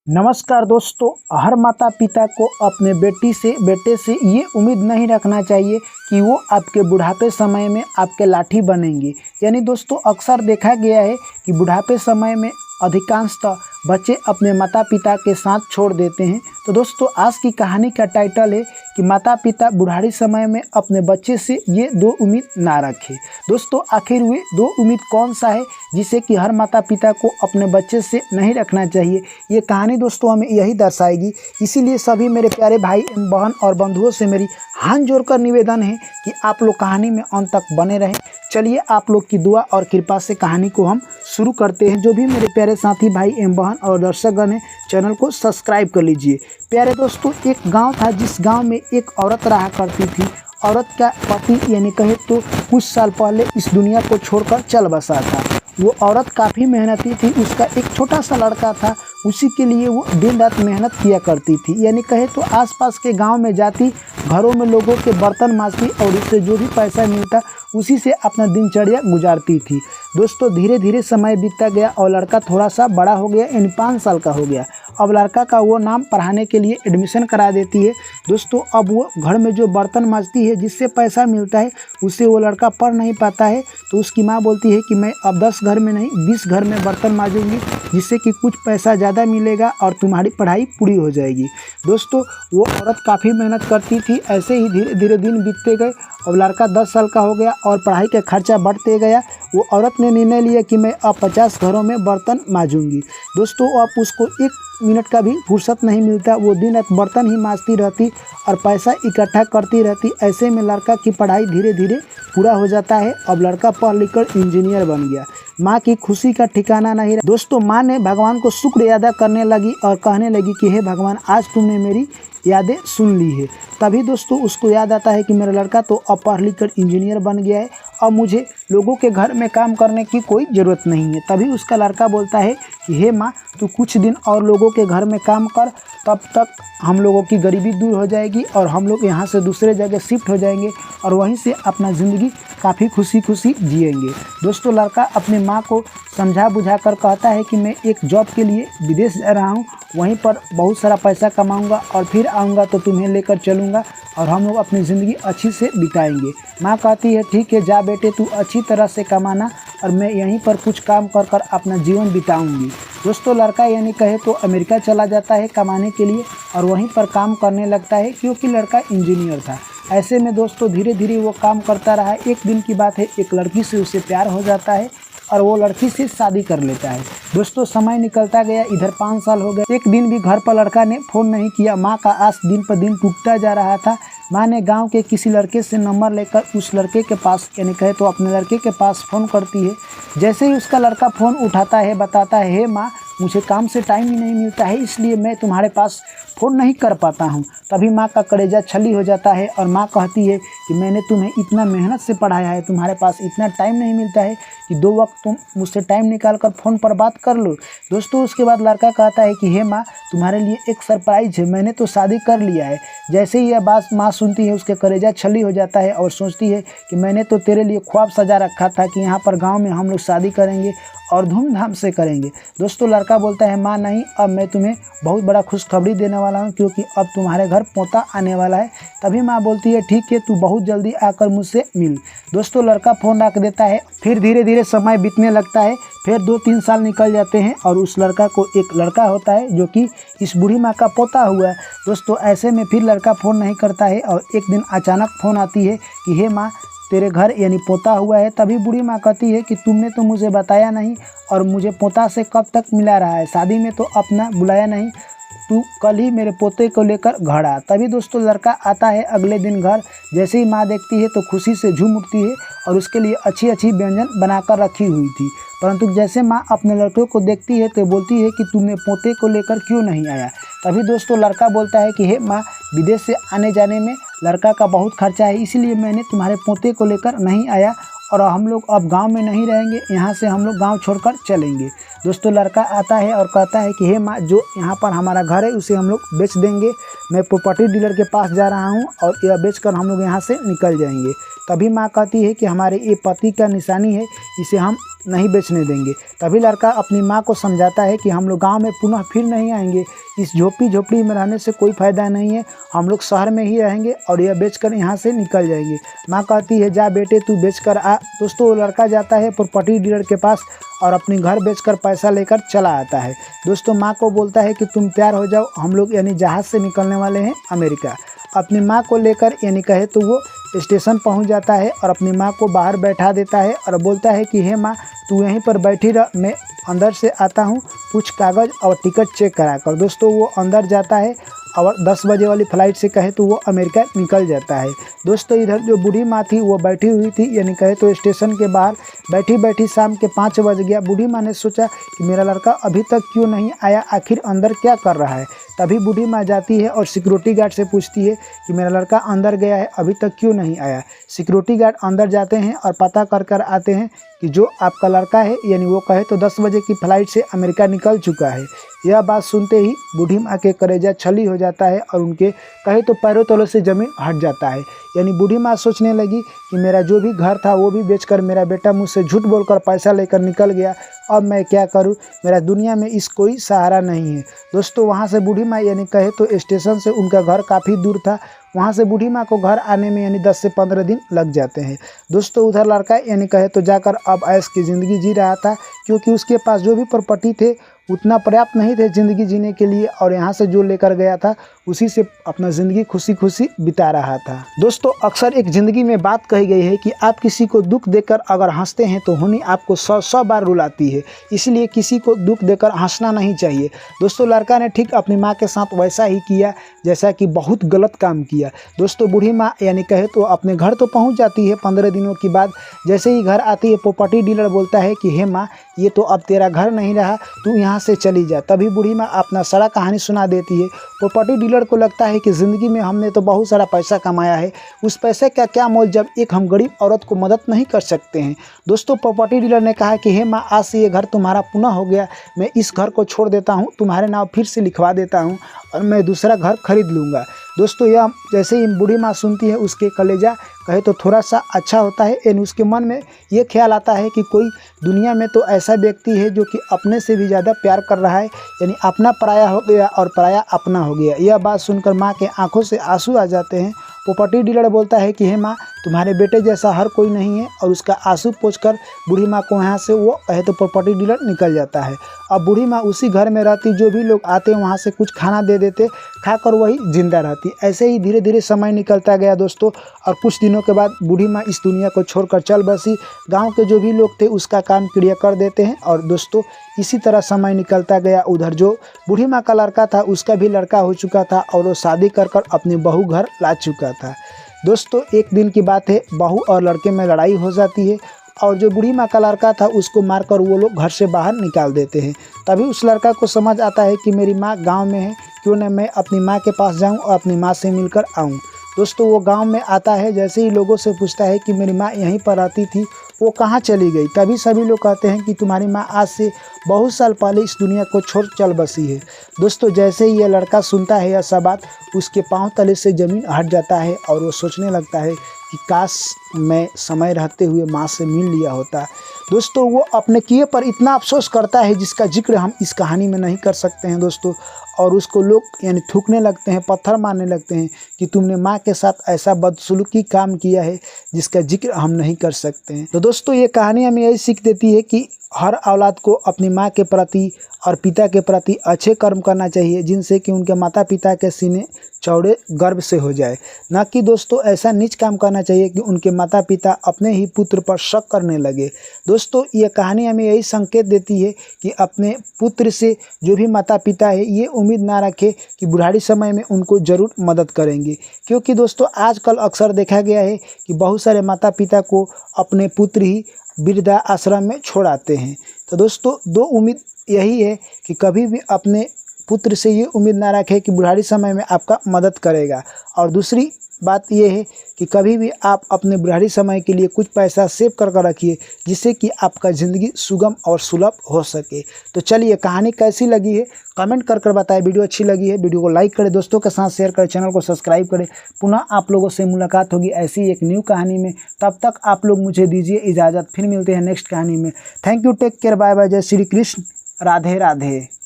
नमस्कार दोस्तों। हर माता पिता को अपने बेटे से ये उम्मीद नहीं रखना चाहिए कि वो आपके बुढ़ापे समय में आपके लाठी बनेंगे। यानी दोस्तों अक्सर देखा गया है कि बुढ़ापे समय में अधिकांशतः बच्चे अपने माता पिता के साथ छोड़ देते हैं। तो दोस्तों आज की कहानी का टाइटल है कि माता पिता बुढ़ारी समय में अपने बच्चे से ये दो उम्मीद ना रखें। दोस्तों आखिर वे दो उम्मीद कौन सा है जिसे कि हर माता पिता को अपने बच्चे से नहीं रखना चाहिए। ये कहानी दोस्तों हमें यही दर्शाएगी। इसीलिए सभी मेरे प्यारे भाई बहन और बंधुओं से मेरी हाथ जोड़कर निवेदन है कि आप लोग कहानी में अंत तक बने रहें। चलिए आप लोग की दुआ और कृपा से कहानी को हम शुरू करते हैं। जो भी मेरे प्यारे साथी भाई बहन और दर्शकगण हैं चैनल को सब्सक्राइब कर लीजिए। प्यारे दोस्तों एक गांव था जिस गांव में एक औरत रहा करती थी। औरत का पति यानी कहे तो कुछ साल पहले इस दुनिया को छोड़कर चल बसा था। वो औरत काफ़ी मेहनती थी। उसका एक छोटा सा लड़का था, उसी के लिए वो दिन रात मेहनत किया करती थी। यानी कहे तो आसपास के गांव में जाती, घरों में लोगों के बर्तन मांजती और उससे जो भी पैसा मिलता उसी से अपना दिनचर्या गुजारती थी। दोस्तों धीरे धीरे समय बीतता गया और लड़का थोड़ा सा बड़ा हो गया, यानी 5 साल का हो गया। अब लड़का का वो नाम पढ़ाने के लिए एडमिशन करा देती है। दोस्तों अब वो घर में जो बर्तन मांजती है जिससे पैसा मिलता है उससे वो लड़का पढ़ नहीं पाता है। तो उसकी माँ बोलती है कि मैं अब 10 घर में नहीं 20 घर में बर्तन मांजूंगी, जिससे कि कुछ पैसा ज़्यादा मिलेगा और तुम्हारी पढ़ाई पूरी हो जाएगी। दोस्तों वो औरत काफ़ी मेहनत करती थी। ऐसे ही धीरे धीरे दिन बीतते गए। अब लड़का 10 साल का हो गया और पढ़ाई का खर्चा बढ़ते गया। वो औरत ने निर्णय लिया कि मैं अब 50 घरों में बर्तन मांजूंगी। दोस्तों अब उसको 1 मिनट का भी फुर्सत नहीं मिलता। वो दिन रात बर्तन ही मांजती रहती और पैसा इकट्ठा करती रहती। ऐसे में लड़का की पढ़ाई धीरे धीरे पूरा हो जाता है। अब लड़का पढ़ लिख कर इंजीनियर बन गया। माँ की खुशी का ठिकाना नहीं रहा। दोस्तों माँ ने भगवान को शुक्र अदा करने लगी और कहने लगी कि हे भगवान आज तुमने मेरी यादें सुन ली है। तभी दोस्तों उसको याद आता है कि मेरा लड़का तो अब पढ़ लिख कर इंजीनियर बन गया है, अब मुझे लोगों के घर में काम करने की कोई ज़रूरत नहीं है। तभी उसका लड़का बोलता है कि हे माँ तू कुछ दिन और लोगों के घर में काम कर, तब तक हम लोगों की गरीबी दूर हो जाएगी और हम लोग यहाँ से दूसरे जगह शिफ्ट हो जाएंगे और वहीं से अपना ज़िंदगी काफ़ी खुशी खुशी जिएंगे। दोस्तों लड़का अपनी माँ को समझा बुझा कर कहता है कि मैं एक जॉब के लिए विदेश जा रहा हूँ, वहीं पर बहुत सारा पैसा कमाऊँगा और फिर आऊँगा तो तुम्हें लेकर चलूँगा और हम लोग अपनी ज़िंदगी अच्छी से बिताएंगे। माँ कहती है ठीक है जा बेटे तू अच्छी तरह से कमाना और मैं यहीं पर कुछ काम कर कर अपना जीवन बिताऊंगी। दोस्तों लड़का यानी कहे तो अमेरिका चला जाता है कमाने के लिए और वहीं पर काम करने लगता है क्योंकि लड़का इंजीनियर था। ऐसे में दोस्तों धीरे धीरे वो काम करता रहा। एक दिन की बात है, एक लड़की से उसे प्यार हो जाता है और वो लड़की से शादी कर लेता है। दोस्तों समय निकलता गया, इधर 5 साल हो गए। एक दिन भी घर पर लड़का ने फ़ोन नहीं किया। माँ का आस दिन पर दिन टूटता जा रहा था। माँ ने गांव के किसी लड़के से नंबर लेकर उस लड़के के पास यानी कहे तो अपने लड़के के पास फ़ोन करती है। जैसे ही उसका लड़का फ़ोन उठाता है बताता है हे माँ मुझे काम से टाइम ही नहीं मिलता है, इसलिए मैं तुम्हारे पास फ़ोन नहीं कर पाता हूँ। तभी माँ का कलेजा छली हो जाता है और माँ कहती है कि मैंने तुम्हें इतना मेहनत से पढ़ाया है, तुम्हारे पास इतना टाइम नहीं मिलता है कि 2 वक्त तुम मुझसे टाइम निकाल कर फ़ोन पर बात कर लो। दोस्तों उसके बाद लड़का कहता है कि हे माँ तुम्हारे लिए एक सरप्राइज़ है, मैंने तो शादी कर लिया है। जैसे ही यह बात माँ सुनती है उसके कलेजा छली हो जाता है और सोचती है कि मैंने तो तेरे लिए ख्वाब सजा रखा था कि यहाँ पर गाँव में हम लोग शादी करेंगे और धूमधाम से करेंगे। दोस्तों लड़का बोलता है माँ नहीं, अब मैं तुम्हें बहुत बड़ा खुशखबरी देने वाला हूँ क्योंकि अब तुम्हारे घर पोता आने वाला है। तभी माँ बोलती है ठीक है तू बहुत जल्दी आकर मुझसे मिल। दोस्तों लड़का फ़ोन रख देता है। फिर धीरे धीरे समय बीतने लगता है। फिर 2-3 साल निकल जाते हैं और उस लड़का को एक लड़का होता है जो कि इस बूढ़ी माँ का पोता हुआ है। दोस्तों ऐसे में फिर लड़का फ़ोन नहीं करता है और एक दिन अचानक फ़ोन आती है कि हे माँ तेरे घर यानी पोता हुआ है। तभी बूढ़ी माँ कहती है कि तुमने तो मुझे बताया नहीं और मुझे पोता से कब तक मिला रहा है, शादी में तो अपना बुलाया नहीं, तू कल ही मेरे पोते को लेकर घर आ। तभी दोस्तों लड़का आता है अगले दिन घर। जैसे ही माँ देखती है तो खुशी से झूम उठती है और उसके लिए अच्छी अच्छी व्यंजन बनाकर रखी हुई थी। परंतु जैसे माँ अपने लड़के को देखती है तो बोलती है कि तुमने पोते को लेकर क्यों नहीं आया। तभी दोस्तों लड़का बोलता है कि हे माँ विदेश से आने जाने में लड़का का बहुत खर्चा है, इसलिए मैंने तुम्हारे पोते को लेकर नहीं आया और हम लोग अब गांव में नहीं रहेंगे, यहाँ से हम लोग गांव छोड़कर चलेंगे। दोस्तों लड़का आता है और कहता है कि हे माँ जो यहाँ पर हमारा घर है उसे हम लोग बेच देंगे, मैं प्रॉपर्टी डीलर के पास जा रहा हूँ और यह बेचकर हम लोग यहाँ से निकल जाएंगे। तभी माँ कहती है कि हमारे ये पति का निशानी है, इसे हम नहीं बेचने देंगे। तभी लड़का अपनी माँ को समझाता है कि हम लोग गाँव में पुनः फिर नहीं आएंगे, इस झोपड़ी में रहने से कोई फ़ायदा नहीं है, हम लोग शहर में ही रहेंगे और यह बेचकर यहाँ से निकल जाएंगे। माँ कहती है जा बेटे तू बेचकर आ। दोस्तों वो लड़का जाता है प्रॉपर्टी डीलर के पास और अपनी घर बेचकर पैसा लेकर चला आता है। दोस्तों माँ को बोलता है कि तुम तैयार हो जाओ, हम लोग यानी जहाज़ से निकलने वाले हैं अमेरिका। अपनी माँ को लेकर यानी कहे तो वो स्टेशन पहुँच जाता है और अपनी माँ को बाहर बैठा देता है और बोलता है कि हे माँ तू यहीं पर बैठी रह, मैं अंदर से आता हूँ कुछ कागज़ और टिकट चेक करा कर। दोस्तों वो अंदर जाता है और 10 बजे वाली फ़्लाइट से कहे तो वो अमेरिका निकल जाता है। दोस्तों इधर जो बूढ़ी माँ थी वो बैठी हुई थी, यानी कहे तो स्टेशन के बाहर बैठी शाम के 5 बज गया। बूढ़ी माँ ने सोचा कि मेरा लड़का अभी तक क्यों नहीं आया, आखिर अंदर क्या कर रहा है। तभी बूढ़ी माँ जाती है और सिक्योरिटी गार्ड से पूछती है कि मेरा लड़का अंदर गया है, अभी तक क्यों नहीं आया। सिक्योरिटी गार्ड अंदर जाते हैं और पता कर आते हैं कि जो आपका लड़का है यानी वो कहे तो 10 बजे की फ़्लाइट से अमेरिका निकल चुका है। यह बात सुनते ही बूढ़ी माँ के कलेजा छली हो जाता है और उनके कहे तो पैरों तलों से ज़मीन हट जाता है। यानी बूढ़ी माँ सोचने लगी कि मेरा जो भी घर था वो भी बेचकर मेरा बेटा मुझसे झूठ बोलकर पैसा लेकर निकल गया, अब मैं क्या करूं, मेरा दुनिया में इस कोई सहारा नहीं है। दोस्तों वहां से बूढ़ी माँ यानी कहे तो स्टेशन से उनका घर काफ़ी दूर था, वहाँ से बूढ़ी माँ को घर आने में यानी 10 से 15 दिन लग जाते हैं। दोस्तों उधर लड़का यानी कहे तो जाकर अब ऐश की ज़िंदगी जी रहा था, क्योंकि उसके पास जो भी प्रॉपर्टी थे उतना पर्याप्त नहीं थे ज़िंदगी जीने के लिए, और यहाँ से जो लेकर गया था उसी से अपना ज़िंदगी खुशी खुशी बिता रहा था। दोस्तों अक्सर एक ज़िंदगी में बात कही गई है कि आप किसी को दुख देकर अगर हंसते हैं तो होनी आपको 100 बार रुलाती है, इसलिए किसी को दुख देकर हंसना नहीं चाहिए। दोस्तों लड़का ने ठीक अपनी माँ के साथ वैसा ही किया जैसा कि बहुत गलत काम किया। दोस्तों बूढ़ी माँ यानी कहे तो अपने घर तो पहुँच जाती है 15 दिनों के बाद। जैसे ही घर आती है प्रॉपर्टी डीलर बोलता है कि हे माँ ये तो अब तेरा घर नहीं रहा, तू यहाँ से चली जा। तभी बूढ़ी माँ अपना सारा कहानी सुना देती है। प्रॉपर्टी डीलर को लगता है कि ज़िंदगी में हमने तो बहुत सारा पैसा कमाया है, उस पैसे का क्या मोल जब एक हम गरीब औरत को मदद नहीं कर सकते हैं। दोस्तों प्रॉपर्टी डीलर ने कहा कि हे माँ आज से ये घर तुम्हारा पुनः हो गया, मैं इस घर को छोड़ देता हूँ, तुम्हारे नाम फिर से लिखवा देता हूँ और मैं दूसरा घर खरीद लूँगा। दोस्तों यह जैसे ही बूढ़ी माँ सुनती है उसके कलेजा कहे तो थोड़ा सा अच्छा होता है, यानी उसके मन में ये ख्याल आता है कि कोई दुनिया में तो ऐसा व्यक्ति है जो कि अपने से भी ज़्यादा प्यार कर रहा है, यानी अपना पराया हो गया और पराया अपना हो गया। यह बात सुनकर माँ के आंखों से आंसू आ जाते हैं। प्रॉपर्टी डीलर बोलता है कि हे माँ तुम्हारे बेटे जैसा हर कोई नहीं है, और उसका आंसू पोंछकर बूढ़ी माँ को यहाँ से वो कहे तो प्रॉपर्टी डीलर निकल जाता है। अब बूढ़ी माँ उसी घर में रहती, जो भी लोग आते वहाँ से कुछ खाना दे देते, खाकर वही जिंदा रहती। ऐसे ही धीरे धीरे समय निकलता गया दोस्तों, और कुछ दिनों के बाद बूढ़ी माँ इस दुनिया को छोड़कर चल बसी। गाँव के जो भी लोग थे उसका काम क्रिया कर देते हैं, और दोस्तों इसी तरह समय निकलता गया। उधर जो बूढ़ी माँ का लड़का था उसका भी लड़का हो चुका था और वो शादी कर अपनी बहू घर ला चुका था। दोस्तों एक दिन की बात है, बहू और लड़के में लड़ाई हो जाती है और जो बूढ़ी माँ का लड़का था उसको मारकर वो लोग घर से बाहर निकाल देते हैं। तभी उस लड़का को समझ आता है कि मेरी माँ गांव में है, क्यों न मैं अपनी माँ के पास जाऊं और अपनी माँ से मिलकर आऊं। दोस्तों वो गांव में आता है, जैसे ही लोगों से पूछता है कि मेरी माँ यहीं पर रहती थी, वो कहाँ चली गई। तभी सभी लोग कहते हैं कि तुम्हारी माँ आज से बहुत साल पहले इस दुनिया को छोड़ चल बसी है। दोस्तों जैसे ही यह लड़का सुनता है यह सब बात, उसके पांव तले से ज़मीन हट जाता है और वो सोचने लगता है कि काश मैं समय रहते हुए माँ से मिल लिया होता। दोस्तों वो अपने किए पर इतना अफसोस करता है जिसका जिक्र हम इस कहानी में नहीं कर सकते हैं दोस्तों, और उसको लोग यानी थूकने लगते हैं, पत्थर मारने लगते हैं कि तुमने माँ के साथ ऐसा बदसलूकी काम किया है जिसका जिक्र हम नहीं कर सकते हैं। तो दोस्तों ये कहानी हमें यही सीख देती है कि हर औलाद को अपनी माँ के प्रति और पिता के प्रति अच्छे कर्म करना चाहिए, जिनसे कि उनके माता पिता के सीने चौड़े गर्व से हो जाए। ना कि दोस्तों ऐसा नीच काम करना चाहिए कि उनके माता पिता अपने ही पुत्र पर शक करने लगे। दोस्तों ये कहानी हमें यही संकेत देती है कि अपने पुत्र से जो भी माता पिता है ये उम्मीद ना रखे कि बुढ़ारी समय में उनको ज़रूर मदद करेंगे, क्योंकि दोस्तों आजकल अक्सर देखा गया है कि बहुत सारे माता पिता को अपने पुत्र ही वृद्धा आश्रम में छोड़ आते हैं। तो दोस्तों दो उम्मीद यही है कि कभी भी अपने पुत्र से ये उम्मीद ना रखें कि बुढ़ारी समय में आपका मदद करेगा, और दूसरी बात यह है कि कभी भी आप अपने बुढ़ारी समय के लिए कुछ पैसा सेव कर रखिए, जिससे कि आपका ज़िंदगी सुगम और सुलभ हो सके। तो चलिए, कहानी कैसी लगी है कमेंट कर बताएं। वीडियो अच्छी लगी है वीडियो को लाइक करें, दोस्तों के साथ शेयर करें, चैनल को सब्सक्राइब करें। पुनः आप लोगों से मुलाकात होगी ऐसी एक न्यू कहानी में। तब तक आप लोग मुझे दीजिए इजाज़त, फिर मिलते हैं नेक्स्ट कहानी में। Thank you, take care, bye bye, जय श्री कृष्ण, राधे राधे।